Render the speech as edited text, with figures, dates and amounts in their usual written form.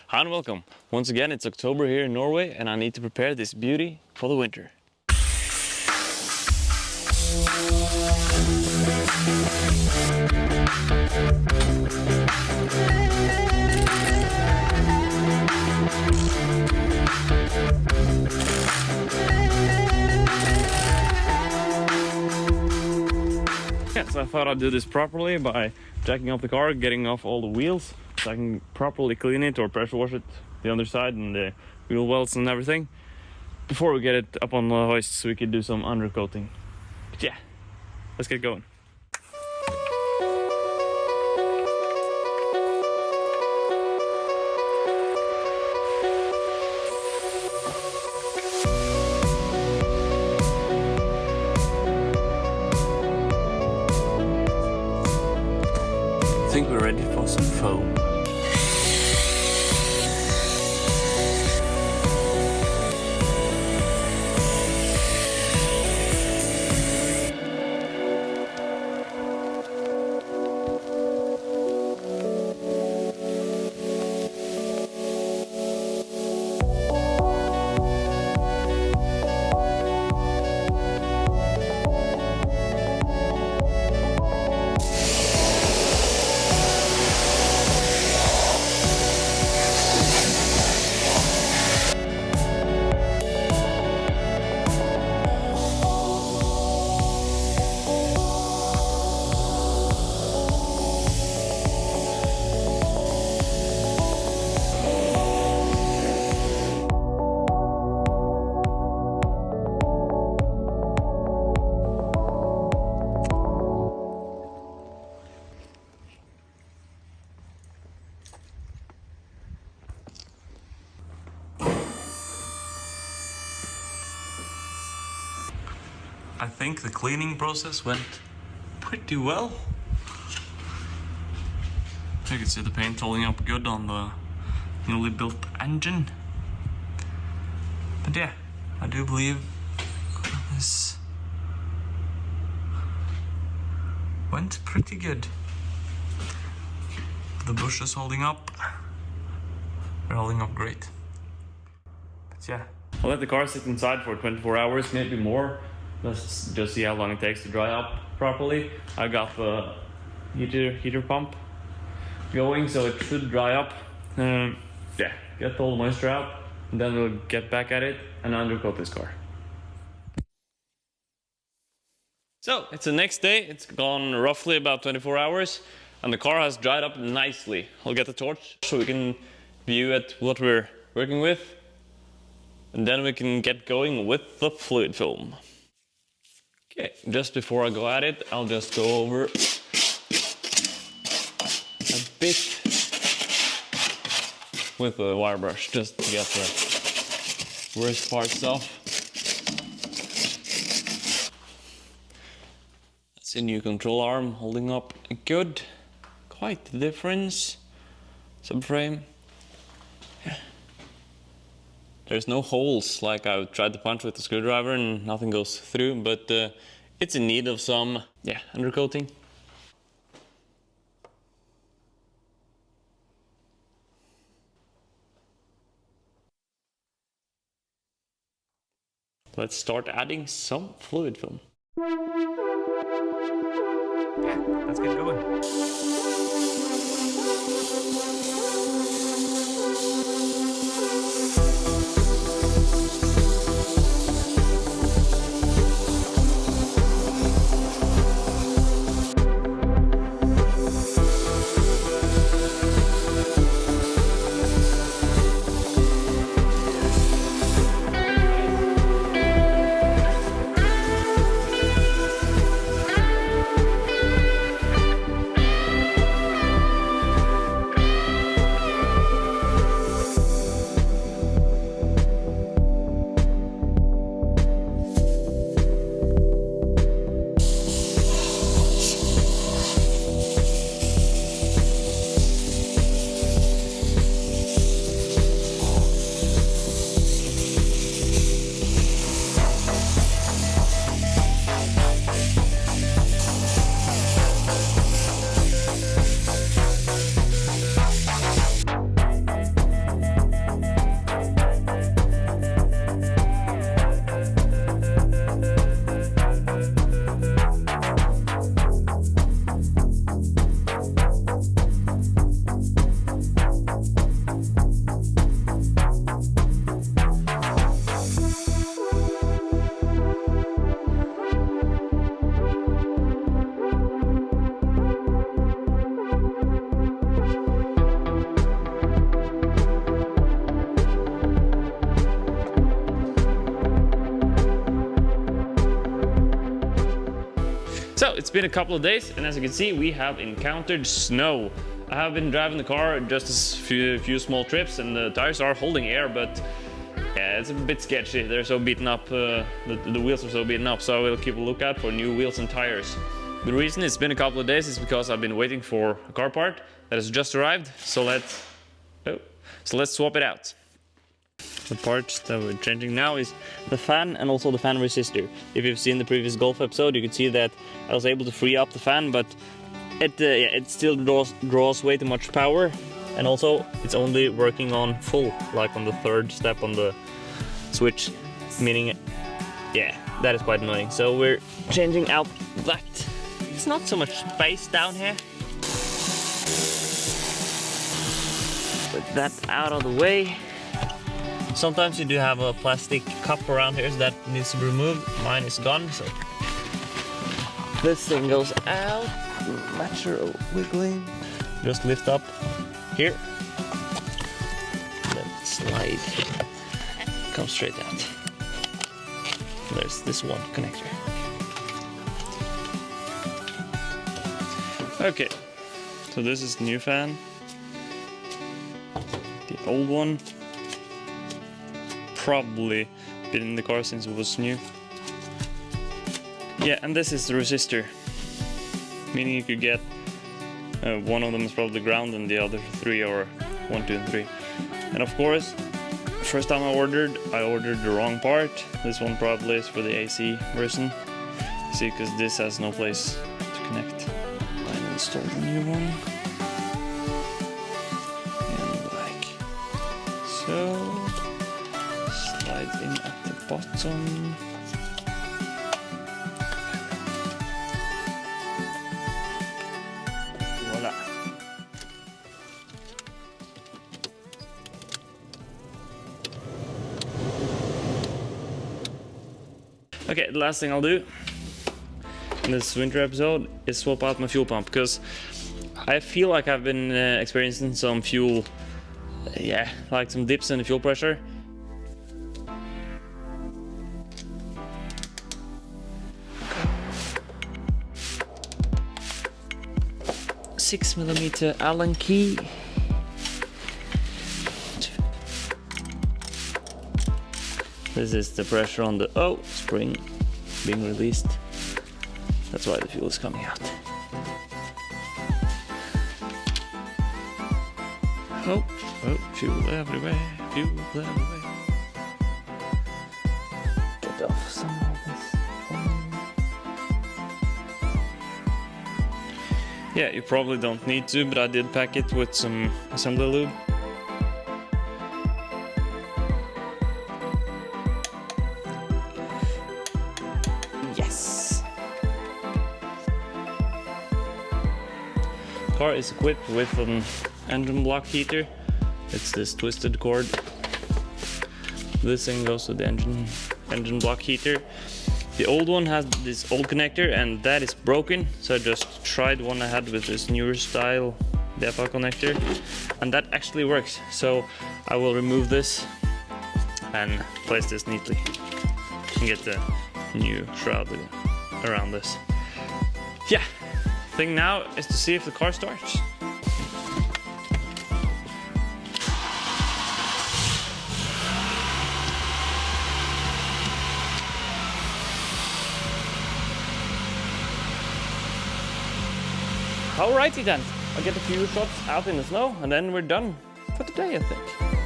Hi and welcome. Once again, it's October here in Norway and I need to prepare this beauty for the winter. So I thought I'd do this properly by jacking up the car, getting off all the wheels, so I can properly clean it or pressure wash it, the underside and the wheel wells and everything, before we get it up on the hoist so we can do some undercoating. But yeah, let's get going. I think we're ready for some foam. I think the cleaning process went pretty well. You can see the paint holding up good on the newly built engine. But yeah, I do believe this went pretty good. The bush is holding up. They're holding up great. But yeah, I'll let the car sit inside for 24 hours, maybe more. Let's just see how long it takes to dry up properly. I got the heater pump going, so it should dry up. Yeah, get all the moisture out, and then we'll get back at it and undercoat this car. So it's the next day. It's gone roughly about 24 hours, and the car has dried up nicely. I'll get the torch so we can view at what we're working with, and then we can get going with the fluid film. Okay, just before I go at it, I'll just go over a bit with a wire brush just to get the worst parts off. That's a new control arm holding up good. Quite the difference. Subframe. Yeah. There's no holes like I tried to punch with the screwdriver and nothing goes through, but it's in need of some undercoating. Let's start adding some fluid film. Yeah, let's get going. So it's been a couple of days, and as you can see, we have encountered snow. I have been driving the car just a few small trips, and the tires are holding air, but yeah, it's a bit sketchy. They're so beaten up, the wheels are so beaten up, so I will keep a lookout for new wheels and tires. The reason it's been a couple of days is because I've been waiting for a car part that has just arrived, so let's swap it out. The parts that we're changing now is the fan and also the fan resistor. If you've seen the previous Golf episode, you could see that I was able to free up the fan, but it still draws way too much power, and also it's only working on full, like on the third step on the switch, meaning, yeah, that is quite annoying. So we're changing out that. It's not so much space down here. Put that out of the way. Sometimes you do have a plastic cup around here so that needs to be removed. Mine is gone, so this thing goes out. Natural wiggling. Just lift up here. Then slide. Come straight out. There's this one connector. Okay, so this is the new fan. The old one probably been in the car since it was new. Yeah, and this is the resistor, meaning you could get one of them is probably ground and the other three are 1, 2, and 3. And of course, first time I ordered the wrong part. This one probably is for the AC version. See, because this has no place to connect. I installed a new one. And like so. Slide in at the bottom. Voila. Okay, the last thing I'll do in this winter episode is swap out my fuel pump, because I feel like I've been experiencing some fuel, like some dips in the fuel pressure. 6mm Allen key. This is the pressure on the spring being released. That's why the fuel is coming out. Oh, fuel everywhere, fuel everywhere. Get off some of this. Yeah, you probably don't need to, but I did pack it with some assembly lube. Yes! The car is equipped with an engine block heater. It's this twisted cord. This thing goes to the engine block heater. The old one has this old connector and that is broken, so I just tried one I had with this newer style DEPA connector, and that actually works. So I will remove this and place this neatly and get the new shroud around this. Yeah, thing now is to see if the car starts. Alrighty then, I'll get a few shots out in the snow and then we're done for today, I think.